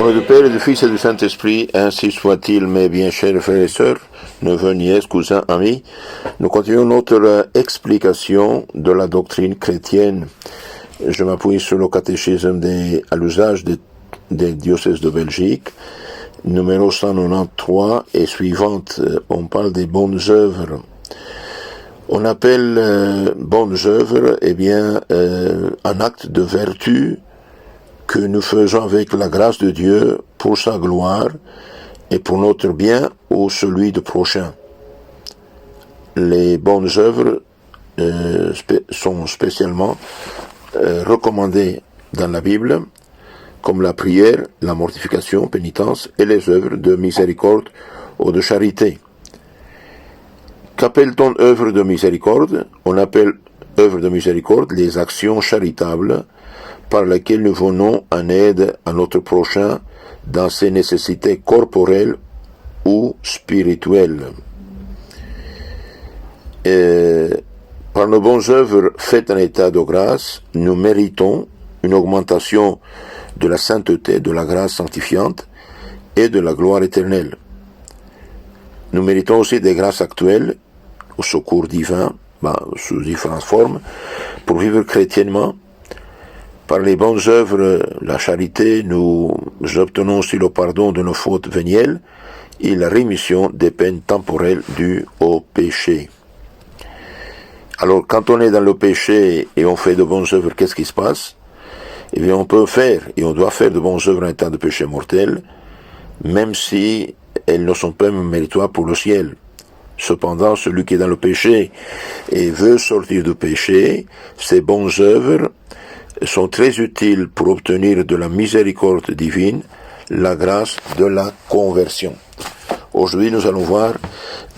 Au nom du Père et du Fils et du Saint-Esprit, ainsi soit-il, mes bien chers frères et sœurs, neveux, nièces, cousins, amis. Nous continuons notre explication de la doctrine chrétienne. Je m'appuie sur le catéchisme à l'usage des diocèses de Belgique, numéro 193 et suivante. On parle des bonnes œuvres. On appelle bonnes œuvres, un acte de vertu que nous faisons avec la grâce de Dieu pour sa gloire et pour notre bien ou celui du prochain. Les bonnes œuvres sont spécialement recommandées dans la Bible, comme la prière, la mortification, pénitence et les œuvres de miséricorde ou de charité. Qu'appelle-t-on œuvre de miséricorde? On appelle œuvre de miséricorde les actions charitables par lesquelles nous venons en aide à notre prochain dans ses nécessités corporelles ou spirituelles. Par nos bonnes œuvres faites en état de grâce, nous méritons une augmentation de la sainteté, de la grâce sanctifiante et de la gloire éternelle. Nous méritons aussi des grâces actuelles, au secours divin, sous différentes formes, pour vivre chrétiennement. Par les bonnes œuvres, la charité, nous obtenons aussi le pardon de nos fautes vénielles et la rémission des peines temporelles dues au péché. Alors, quand on est dans le péché et on fait de bonnes œuvres, qu'est-ce qui se passe? Eh bien, on peut faire et on doit faire de bonnes œuvres en état de péché mortel, même si elles ne sont pas méritoires pour le ciel. Cependant, celui qui est dans le péché et veut sortir du péché, ces bonnes œuvres sont très utiles pour obtenir de la miséricorde divine la grâce de la conversion. Aujourd'hui, nous allons voir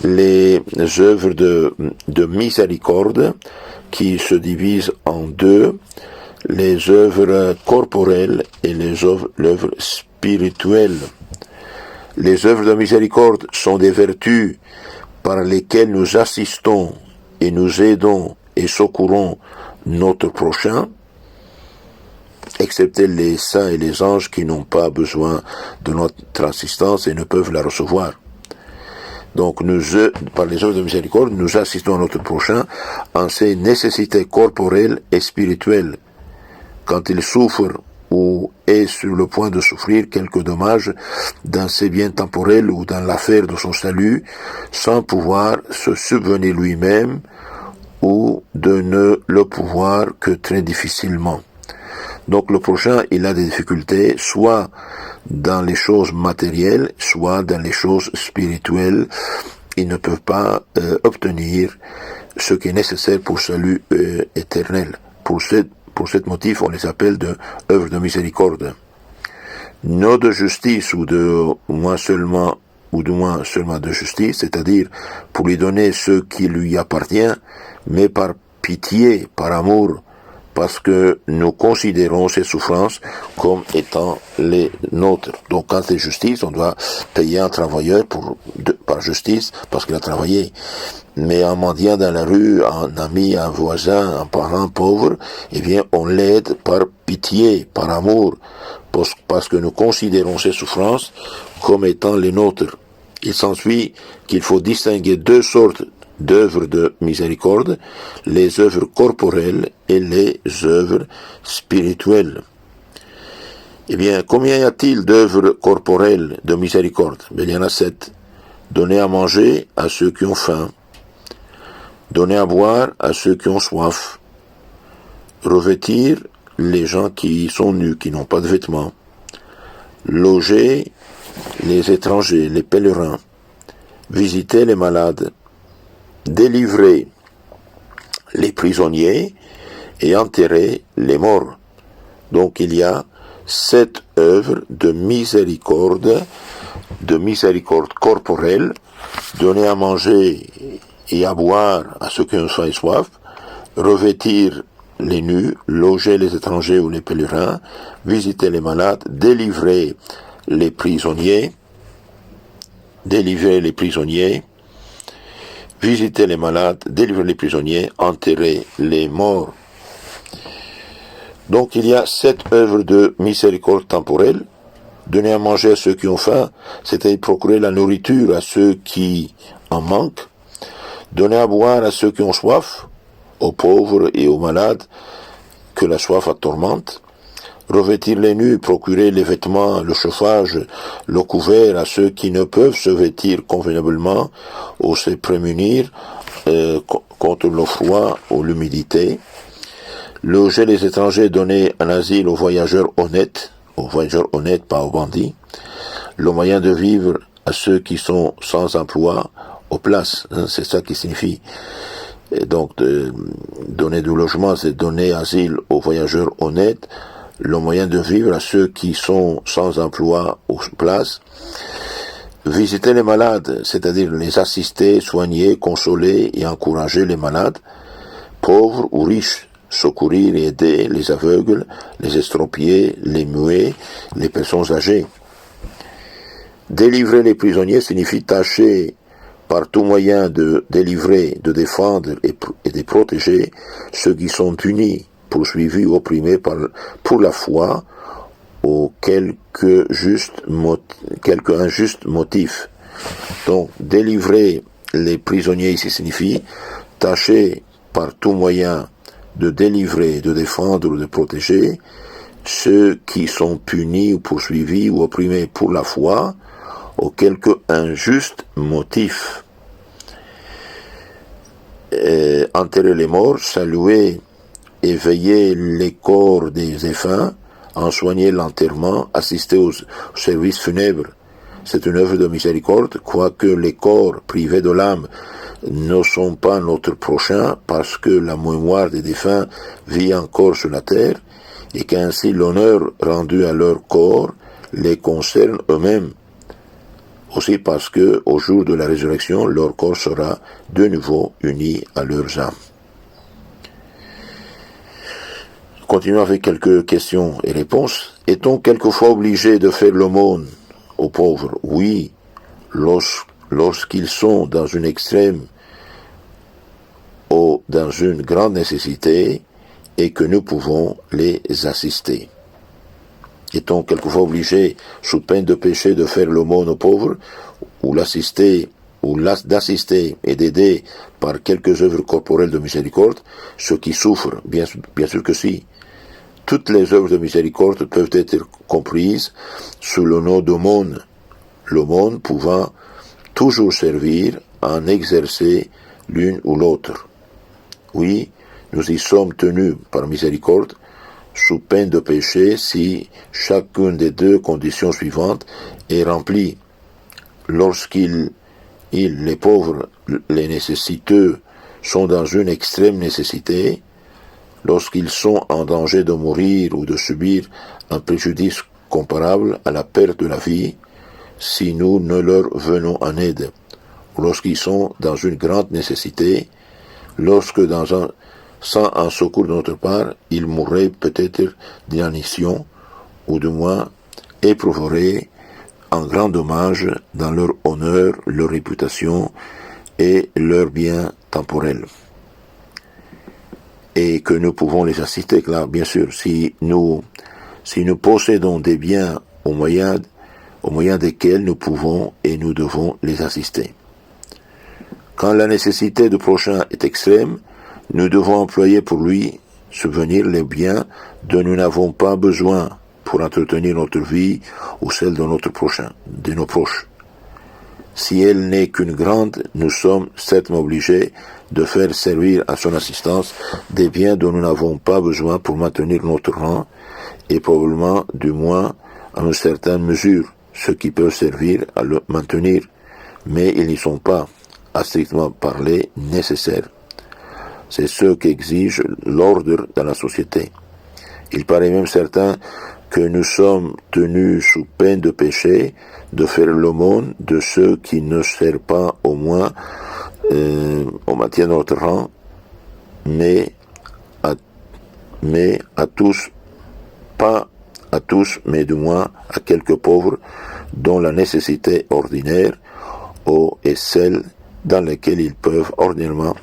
les œuvres de miséricorde qui se divisent en deux, les œuvres corporelles et les œuvres spirituelles. Les œuvres de miséricorde sont des vertus par lesquelles nous assistons et nous aidons et secourons notre prochain, excepté les saints et les anges qui n'ont pas besoin de notre assistance et ne peuvent la recevoir. Donc, par les œuvres de miséricorde, nous assistons à notre prochain en ses nécessités corporelles et spirituelles, quand il souffre ou est sur le point de souffrir quelques dommages dans ses biens temporels ou dans l'affaire de son salut, sans pouvoir se subvenir lui-même ou de ne le pouvoir que très difficilement. Donc le prochain, il a des difficultés, soit dans les choses matérielles, soit dans les choses spirituelles. Il ne peut pas obtenir ce qui est nécessaire pour salut éternel. Pour cet motif, on les appelle de œuvres de miséricorde. Non de justice ou de moins seulement de justice, c'est-à-dire pour lui donner ce qui lui appartient, mais par pitié, par amour, parce que nous considérons ces souffrances comme étant les nôtres. Donc quand c'est justice, on doit payer un travailleur par justice parce qu'il a travaillé. Mais un mendiant dans la rue, un ami, un voisin, un parent pauvre, on l'aide par pitié, par amour, parce que nous considérons ces souffrances comme étant les nôtres. Il s'ensuit qu'il faut distinguer deux sortes d'œuvres de miséricorde, les œuvres corporelles et les œuvres spirituelles. Combien y a-t-il d'œuvres corporelles de miséricorde? Il y en a 7. Donner à manger à ceux qui ont faim, donner à boire à ceux qui ont soif, revêtir les gens qui sont nus, qui n'ont pas de vêtements, loger les étrangers, les pèlerins, visiter les malades, délivrer les prisonniers et enterrer les morts. Donc il y a 7 œuvres de miséricorde corporelle, donner à manger et à boire à ceux qui ont faim et soif, revêtir les nus, loger les étrangers ou les pèlerins, visiter les malades, délivrer les prisonniers, visiter les malades, délivrer les prisonniers, enterrer les morts. Donc il y a 7 œuvres de miséricorde temporelle Donner à manger à ceux qui ont faim, c'est-à-dire procurer la nourriture à ceux qui en manquent. Donner à boire à ceux qui ont soif, aux pauvres et aux malades, que la soif tourmente. Revêtir les nus, procurer les vêtements, le chauffage, le couvert à ceux qui ne peuvent se vêtir convenablement ou se prémunir contre le froid ou l'humidité. Loger les étrangers, donner un asile aux voyageurs honnêtes, pas aux bandits. Le moyen de vivre à ceux qui sont sans emploi, aux places, c'est ça qui signifie. Et donc, donner du logement, c'est donner asile aux voyageurs honnêtes, le moyen de vivre à ceux qui sont sans emploi aux places. Visiter les malades, c'est-à-dire les assister, soigner, consoler et encourager les malades, pauvres ou riches, secourir et aider les aveugles, les estropiés, les muets, les personnes âgées. Délivrer les prisonniers signifie tâcher par tout moyen de délivrer, de défendre et de protéger ceux qui sont punis, poursuivis ou opprimés pour la foi ou quelque injuste motif. Donc, délivrer les prisonniers ici signifie tâcher par tout moyen de délivrer, de défendre ou de protéger ceux qui sont punis ou poursuivis ou opprimés pour la foi ou quelque injuste motif. Enterrer les morts, saluer et veiller les corps des défunts, en soigner l'enterrement, assister aux services funèbres. C'est une œuvre de miséricorde, quoique les corps privés de l'âme ne sont pas notre prochain, parce que la mémoire des défunts vit encore sur la terre, et qu'ainsi l'honneur rendu à leur corps les concerne eux-mêmes. Aussi parce que, au jour de la résurrection, leur corps sera de nouveau uni à leurs âmes. Continuons avec quelques questions et réponses. Est-on quelquefois obligé de faire l'aumône aux pauvres? Oui, lorsqu'ils sont dans une extrême ou dans une grande nécessité et que nous pouvons les assister. Est-on quelquefois obligé, sous peine de péché, de faire l'aumône aux pauvres, ou d'assister et d'aider par quelques œuvres corporelles de miséricorde ceux qui souffrent? Bien sûr que si. Toutes les œuvres de miséricorde peuvent être comprises sous le nom d'aumône, l'aumône pouvant toujours servir à en exercer l'une ou l'autre. Oui, nous y sommes tenus par miséricorde, sous peine de péché, si chacune des deux conditions suivantes est remplie. Les pauvres, les nécessiteux, sont dans une extrême nécessité, lorsqu'ils sont en danger de mourir ou de subir un préjudice comparable à la perte de la vie, si nous ne leur venons en aide, ou lorsqu'ils sont dans une grande nécessité, lorsque sans un secours de notre part, ils mourraient peut-être d'inanition, ou du moins éprouveraient un grand dommage dans leur honneur, leur réputation et leurs biens temporels. Et que nous pouvons les assister, là, bien sûr, si nous possédons des biens au moyen desquels nous pouvons et nous devons les assister. Quand la nécessité du prochain est extrême, nous devons employer pour lui subvenir les biens dont nous n'avons pas besoin pour entretenir notre vie ou celle de notre prochain, de nos proches. Si elle n'est qu'une grande, nous sommes certainement obligés de faire servir à son assistance des biens dont nous n'avons pas besoin pour maintenir notre rang et probablement, du moins, à une certaine mesure, ce qui peut servir à le maintenir, mais ils n'y sont pas, à strictement parler, nécessaires. C'est ce qu'exige l'ordre dans la société. Il paraît même certain que nous sommes tenus sous peine de péché de faire l'aumône de ceux qui ne servent pas au moins au maintien de notre rang, mais à tous, pas à tous, mais du moins à quelques pauvres dont la nécessité ordinaire est celle dans laquelle ils peuvent ordinairement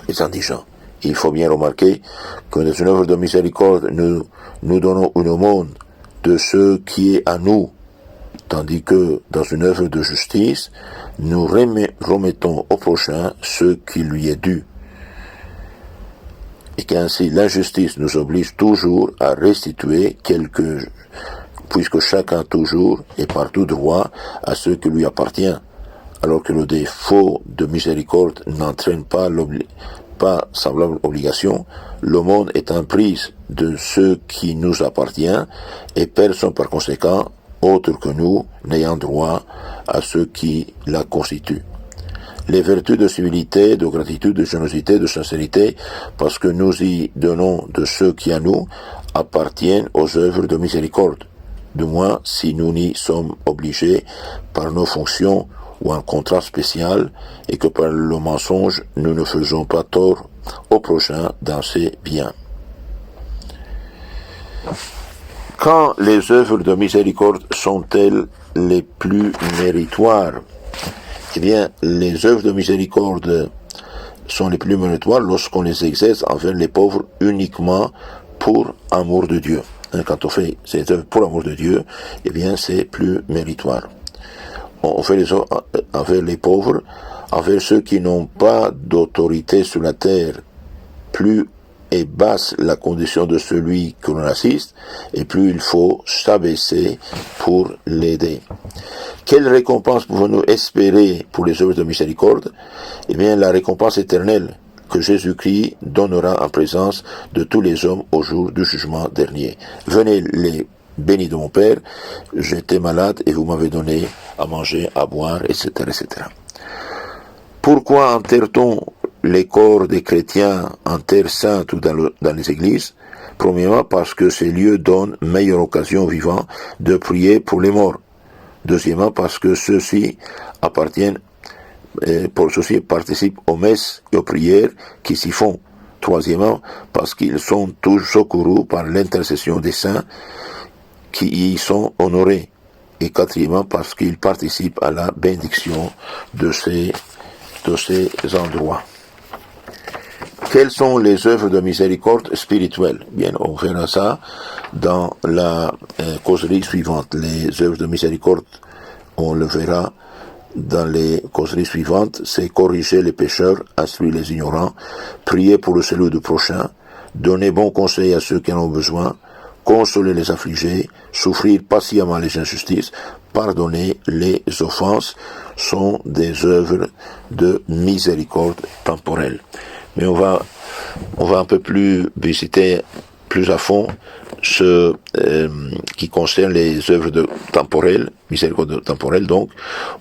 les indigents. Il faut bien remarquer que dans une œuvre de miséricorde, nous donnons une aumône de ce qui est à nous, tandis que dans une œuvre de justice, nous remettons au prochain ce qui lui est dû. Et qu'ainsi l'injustice nous oblige toujours à restituer puisque chacun toujours et partout droit à ce qui lui appartient, alors que le défaut de miséricorde n'entraîne pas semblable obligation, le monde est en prise de ce qui nous appartient et personne par conséquent autre que nous n'ayant droit à ce qui la constitue. Les vertus de civilité, de gratitude, de générosité, de sincérité, parce que nous y donnons de ce qui à nous appartiennent aux œuvres de miséricorde, du moins si nous n'y sommes obligés par nos fonctions ou un contrat spécial, et que par le mensonge nous ne faisons pas tort au prochain dans ses biens. Quand les œuvres de miséricorde sont-elles les plus méritoires? Eh bien, les œuvres de miséricorde sont les plus méritoires lorsqu'on les exerce envers les pauvres uniquement pour amour de Dieu. Quand on fait ces œuvres pour amour de Dieu, eh bien, c'est plus méritoire. On fait les œuvres envers les pauvres, envers ceux qui n'ont pas d'autorité sur la terre. Plus est basse la condition de celui que l'on assiste, et plus il faut s'abaisser pour l'aider. Quelle récompense pouvons-nous espérer pour les œuvres de miséricorde? Eh bien, la récompense éternelle que Jésus-Christ donnera en présence de tous les hommes au jour du jugement dernier. Venez les bénis de mon Père, j'étais malade et vous m'avez donné à manger, à boire, etc., etc. Pourquoi enterre-t-on les corps des chrétiens en terre sainte ou dans les églises? Premièrement, parce que ces lieux donnent meilleure occasion aux vivants de prier pour les morts. Deuxièmement, parce que ceux-ci participent aux messes et aux prières qui s'y font. Troisièmement, parce qu'ils sont tous secourus par l'intercession des saints qui y sont honorés. Et quatrièmement, parce qu'ils participent à la bénédiction de ces endroits. Quelles sont les œuvres de miséricorde spirituelle? Bien, on verra ça dans la causerie suivante. Les œuvres de miséricorde, on le verra dans les causeries suivantes. C'est corriger les pécheurs, instruire les ignorants, prier pour le salut du prochain, donner bon conseil à ceux qui en ont besoin, consoler les affligés, souffrir patiemment les injustices, pardonner les offenses, sont des œuvres de miséricorde temporelle. Mais on va un peu plus visiter plus à fond ce qui concerne les œuvres temporelles, miséricorde temporelle. Donc,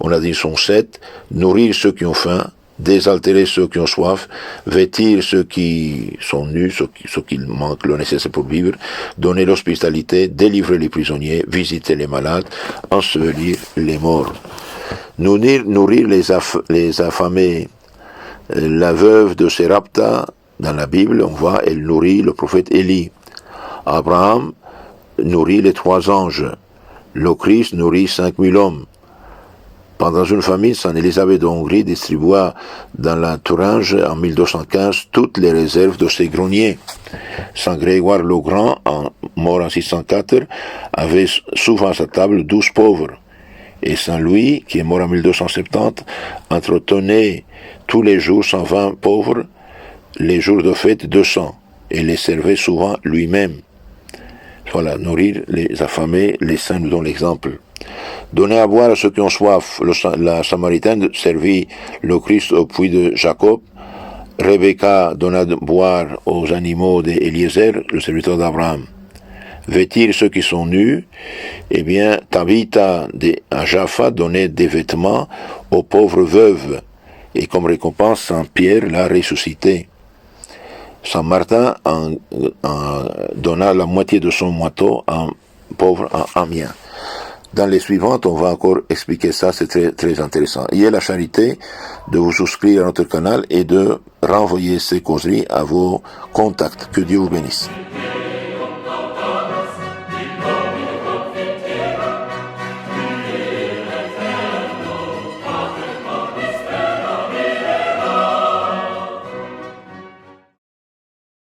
on a dit son 7, nourrir ceux qui ont faim, désaltérer ceux qui ont soif, vêtir ceux qui sont nus, ceux qui manquent le nécessaire pour vivre, donner l'hospitalité, délivrer les prisonniers, visiter les malades, ensevelir les morts. Nourrir les affamés. La veuve de Sérapta, dans la Bible, on voit, elle nourrit le prophète Élie. Abraham nourrit les 3 anges. Le Christ nourrit 5000 hommes. Pendant une famine, Sainte Élisabeth de Hongrie distribua dans la Thuringe en 1215 toutes les réserves de ses greniers. Saint Grégoire le Grand, mort en 604, avait souvent à sa table 12 pauvres. Et Saint Louis, qui est mort en 1270, entretenait tous les jours 120 pauvres, les jours de fête 200, et les servait souvent lui-même. Voilà, nourrir les affamés, les saints nous donnent l'exemple. Donner à boire à ceux qui ont soif. La Samaritaine servit le Christ au puits de Jacob. Rebecca donna à boire aux animaux d'Éliezer, le serviteur d'Abraham. Vêtir ceux qui sont nus, eh bien, Tabitha à Jaffa donnait des vêtements aux pauvres veuves, et comme récompense, Saint Pierre l'a ressuscité. Saint Martin donna la moitié de son moineau à un pauvre à Amiens. Dans les suivantes, on va encore expliquer ça, c'est très, très intéressant. Ayez la charité de vous souscrire à notre canal et de renvoyer ces causeries à vos contacts. Que Dieu vous bénisse.